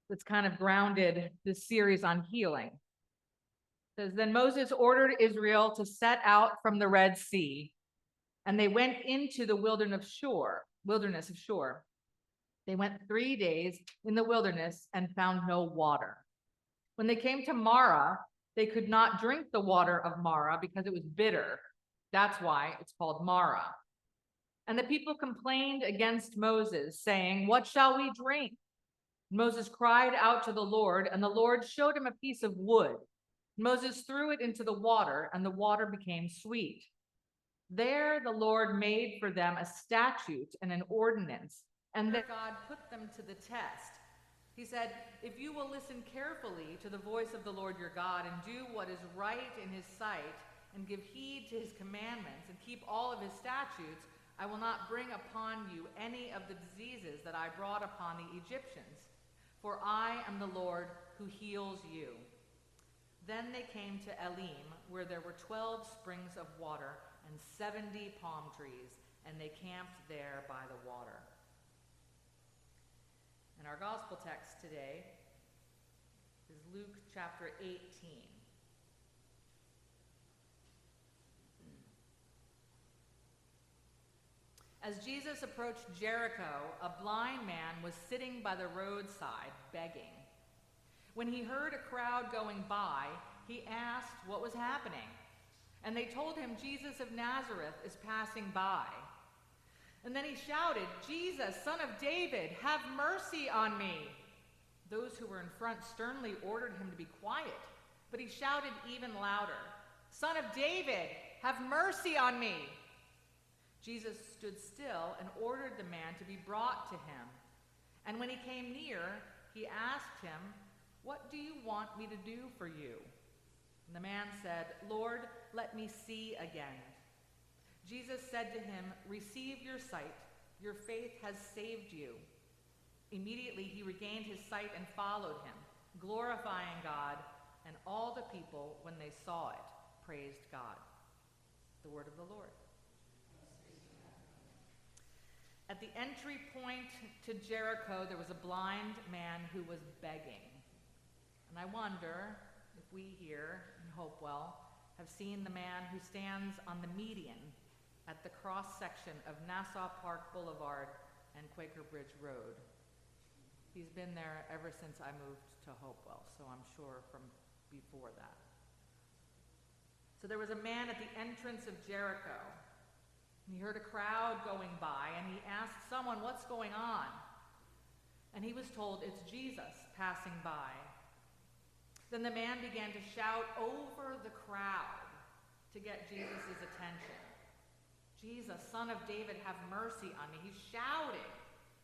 that's kind of grounded this series on healing. It says, then Moses ordered Israel to set out from the Red Sea, and they went into the wilderness of Shur. They went 3 days in the wilderness and found no water. When they came to Marah, they could not drink the water of Marah because it was bitter. That's why it's called Marah. And the people complained against Moses, saying, what shall we drink? Moses cried out to the Lord, and the Lord showed him a piece of wood. Moses threw it into the water, and the water became sweet. There the Lord made for them a statute and an ordinance, and that God put them to the test. He said, if you will listen carefully to the voice of the Lord your God and do what is right in his sight and give heed to his commandments and keep all of his statutes, I will not bring upon you any of the diseases that I brought upon the Egyptians, for I am the Lord who heals you. Then they came to Elim, where there were 12 springs of water and 70 palm trees, and they camped there by the water. And our gospel text today is Luke chapter 18. As Jesus approached Jericho, a blind man was sitting by the roadside begging. When he heard a crowd going by, he asked what was happening. And they told him, Jesus of Nazareth is passing by. And then he shouted, Jesus, son of David, have mercy on me. Those who were in front sternly ordered him to be quiet, but he shouted even louder, Son of David, have mercy on me. Jesus stood still and ordered the man to be brought to him. And when he came near, he asked him, what do you want me to do for you? And the man said, Lord, let me see again. Jesus said to him, receive your sight. Your faith has saved you. Immediately he regained his sight and followed him, glorifying God, and all the people, when they saw it, praised God. The word of the Lord. At the entry point to Jericho, there was a blind man who was begging. And I wonder if we here in Hopewell have seen the man who stands on the median at the cross-section of Nassau Park Boulevard and Quaker Bridge Road. He's been there ever since I moved to Hopewell, so I'm sure from before that. So there was a man at the entrance of Jericho. And he heard a crowd going by, and he asked someone, what's going on? And he was told, it's Jesus passing by. Then the man began to shout over the crowd to get Jesus' attention. Jesus, son of David, have mercy on me. He's shouting.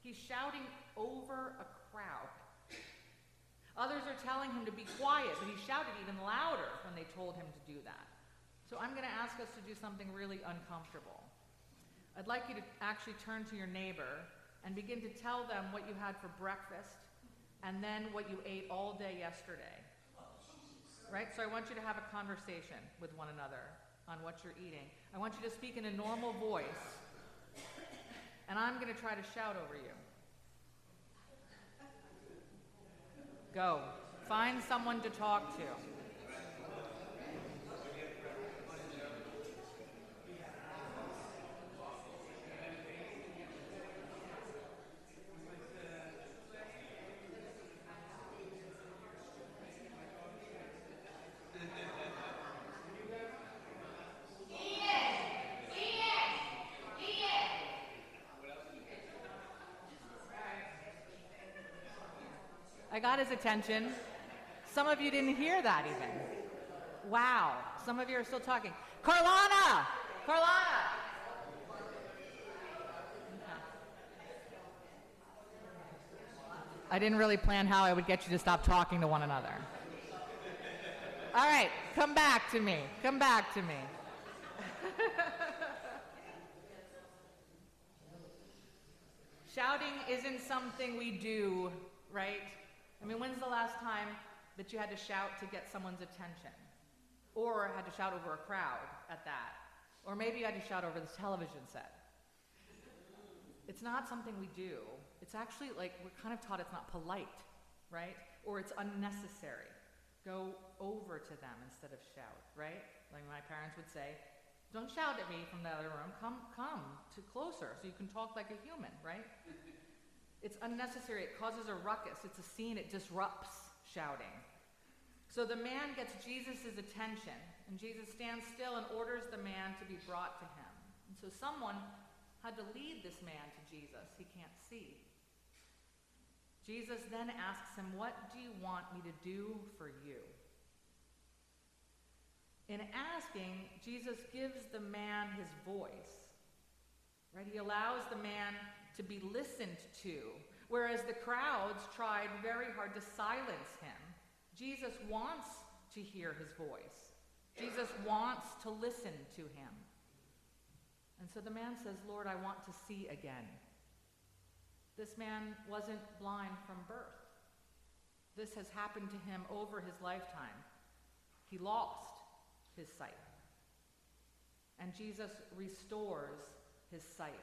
He's shouting over a crowd. Others are telling him to be quiet, but he shouted even louder when they told him to do that. So I'm going to ask us to do something really uncomfortable. I'd like you to actually turn to your neighbor and begin to tell them what you had for breakfast and then what you ate all day yesterday. Right? So I want you to have a conversation with one another on what you're eating. I want you to speak in a normal voice, and I'm going to try to shout over you. Go. Find someone to talk to. I got his attention. Some of you didn't hear that even. Wow. Some of you are still talking. Carlana! Carlana! I didn't really plan how I would get you to stop talking to one another. All right, come back to me. Come back to me. Shouting isn't something we do, right? I mean, when's the last time that you had to shout to get someone's attention? Or had to shout over a crowd at that? Or maybe you had to shout over the television set. It's not something we do. It's actually like we're kind of taught it's not polite right? Or it's unnecessary. Go over to them instead of shout, right? Like my parents would say, don't shout at me from the other room. Come to closer so you can talk like a human, right? It's unnecessary. It causes a ruckus. It's a scene. It disrupts shouting. So the man gets Jesus' attention, and Jesus stands still and orders the man to be brought to him. And so someone had to lead this man to Jesus. He can't see. Jesus then asks him, what do you want me to do for you? In asking, Jesus gives the man his voice, right? He allows the man to be listened to, whereas the crowds tried very hard to silence him. Jesus wants to hear his voice. Jesus wants to listen to him. And so the man says, Lord, I want to see again. This man wasn't blind from birth. This has happened to him over his lifetime. He lost his sight. And Jesus restores his sight.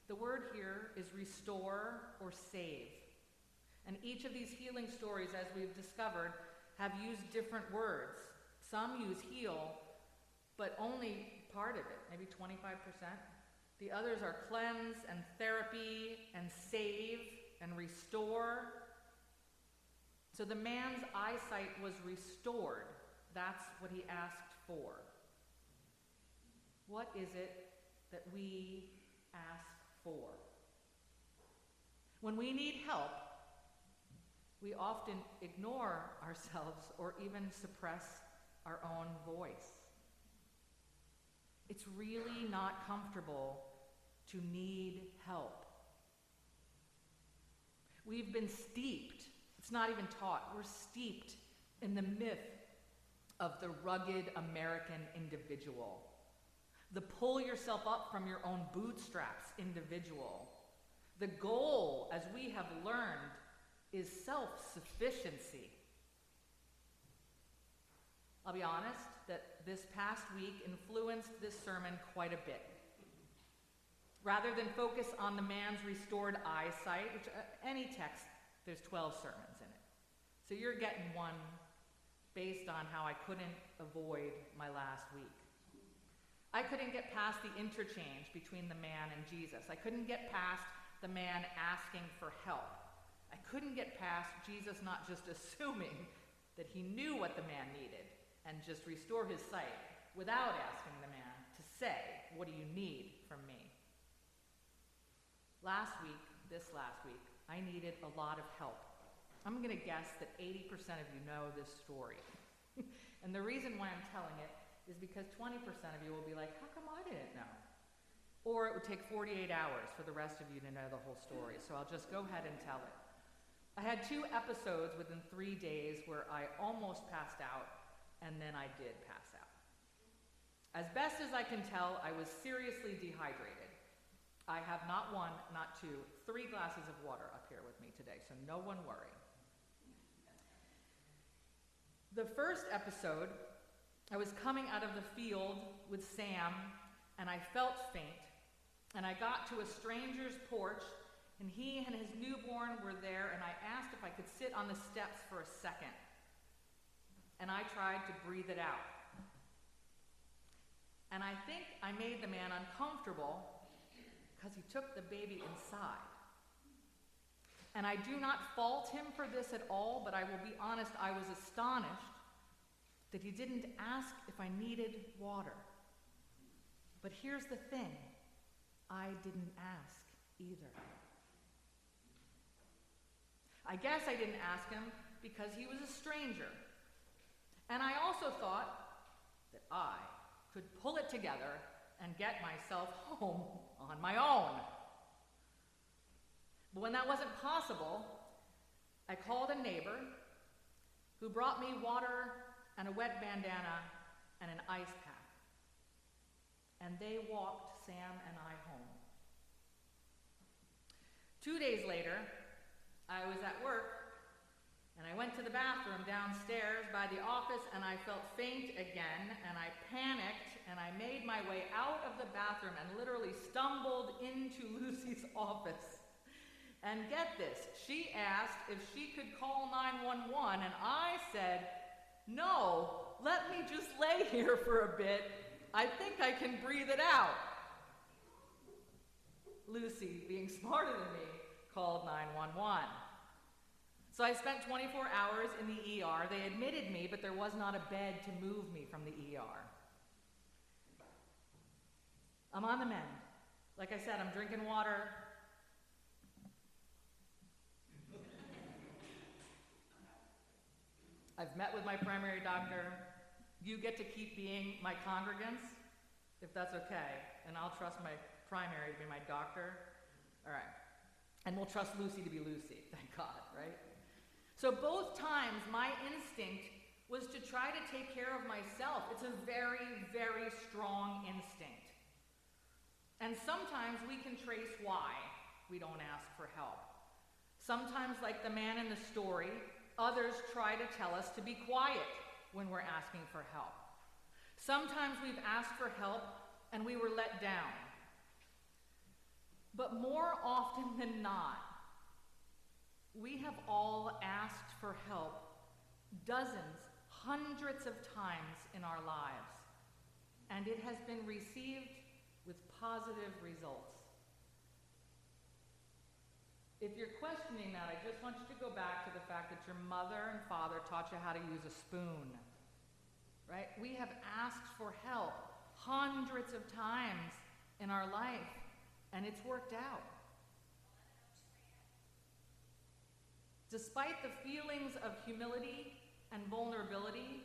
The word here is restore or save. And each of these healing stories, as we've discovered, have used different words. Some use heal, but only part of it, maybe 25%. The others are cleanse and therapy and save and restore. So the man's eyesight was restored. That's what he asked for. What is it that we ask for? When we need help, we often ignore ourselves or even suppress our own voice. It's really not comfortable to need help. We've been steeped, it's not even taught, we're steeped in the myth of the rugged American individual, the pull yourself up from your own bootstraps individual. The goal, as we have learned, is self-sufficiency. I'll be honest that this past week influenced this sermon quite a bit. Rather than focus on the man's restored eyesight, which any text, there's 12 sermons in it. So you're getting one based on how I couldn't avoid my last week. I couldn't get past the interchange between the man and Jesus. I couldn't get past the man asking for help. I couldn't get past Jesus not just assuming that he knew what the man needed and just restore his sight without asking the man to say, what do you need from me? This last week, I needed a lot of help. I'm going to guess that 80% of you know this story. And the reason why I'm telling it is because 20% of you will be like, how come I didn't know? Or it would take 48 hours for the rest of you to know the whole story. So I'll just go ahead and tell it. I had 2 episodes within 3 days where I almost passed out, and then I did pass out. As best as I can tell, I was seriously dehydrated. I have not 1, not 2, 3 glasses of water up here with me today, so no one worry. The first episode, I was coming out of the field with Sam, and I felt faint, and I got to a stranger's porch, and he and his newborn were there, and I asked if I could sit on the steps for a second. And I tried to breathe it out. And I think I made the man uncomfortable because he took the baby inside. And I do not fault him for this at all, but I will be honest, I was astonished that he didn't ask if I needed water. But here's the thing, I didn't ask either. I guess I didn't ask him because he was a stranger. And I also thought that I could pull it together and get myself home on my own. But when that wasn't possible, I called a neighbor who brought me water and a wet bandana and an ice pack. And they walked Sam and I home. 2 days later, I was at work, and I went to the bathroom downstairs by the office, and I felt faint again, and I panicked, and I made my way out of the bathroom and literally stumbled into Lucy's office. And get this, she asked if she could call 911, and I said, no, let me just lay here for a bit. I think I can breathe it out. Lucy, being smarter than me, called 911. So I spent 24 hours in the ER. They admitted me, but there was not a bed to move me from the ER. I'm on the mend. Like I said, I'm drinking water. I've met with my primary doctor. You get to keep being my congregants, if that's okay. And I'll trust my primary to be my doctor. All right. And we'll trust Lucy to be Lucy, thank God, right? So both times, my instinct was to try to take care of myself. It's a very, very strong instinct. And sometimes we can trace why we don't ask for help. Sometimes, like the man in the story, others try to tell us to be quiet when we're asking for help. Sometimes we've asked for help and we were let down. But more often than not, we have all asked for help dozens, hundreds of times in our lives, and it has been received with positive results. If you're questioning that, I just want you to go back to the fact that your mother and father taught you how to use a spoon, right? We have asked for help hundreds of times in our life, and it's worked out. Despite the feelings of humility and vulnerability,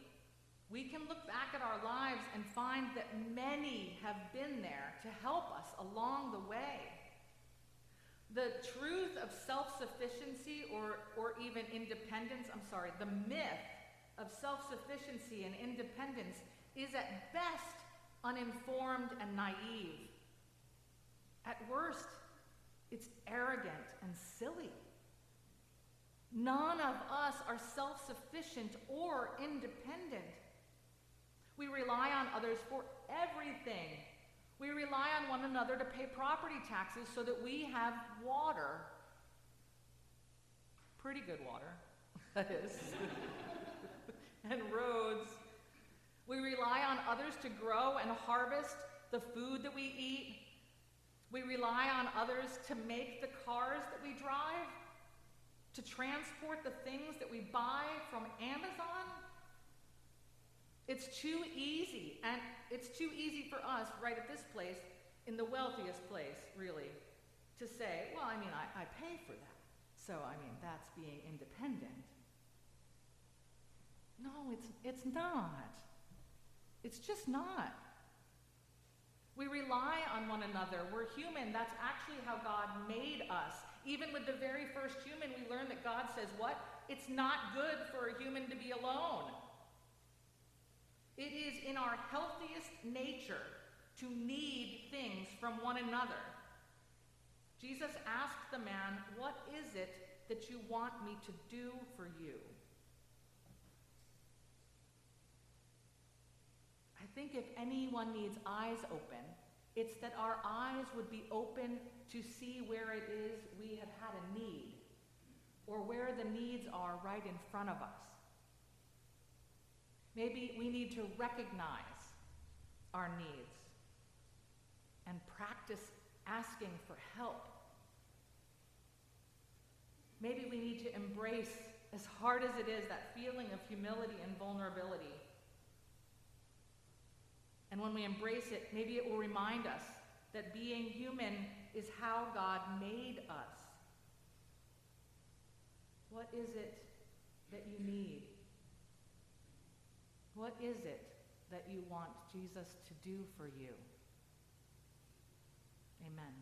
we can look back at our lives and find that many have been there to help us along the way. The truth of self-sufficiency or even independence, the myth of self-sufficiency and independence is at best uninformed and naive. At worst, it's arrogant and silly. None of us are self-sufficient or independent. We rely on others for everything. We rely on one another to pay property taxes so that we have water. Pretty good water, that is. And roads. We rely on others to grow and harvest the food that we eat. We rely on others to make the cars that we drive, to transport the things that we buy from Amazon. It's too easy, and it's too easy for us right at this place, in the wealthiest place, really, to say, well, I pay for that, so, that's being independent. No, it's not. It's just not. We rely on one another. We're human. That's actually how God made us. Even with the very first human, we learn that God says what? It's not good for a human to be alone. It is in our healthiest nature to need things from one another. Jesus asked the man, what is it that you want me to do for you? I think if anyone needs eyes open, it's that our eyes would be open to see where it is we have had a need, or where the needs are right in front of us. Maybe we need to recognize our needs and practice asking for help. Maybe we need to embrace, as hard as it is, that feeling of humility and vulnerability. And when we embrace it, maybe it will remind us that being human is how God made us. What is it that you need? What is it that you want Jesus to do for you? Amen.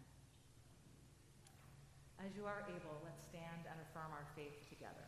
As you are able, let's stand and affirm our faith together.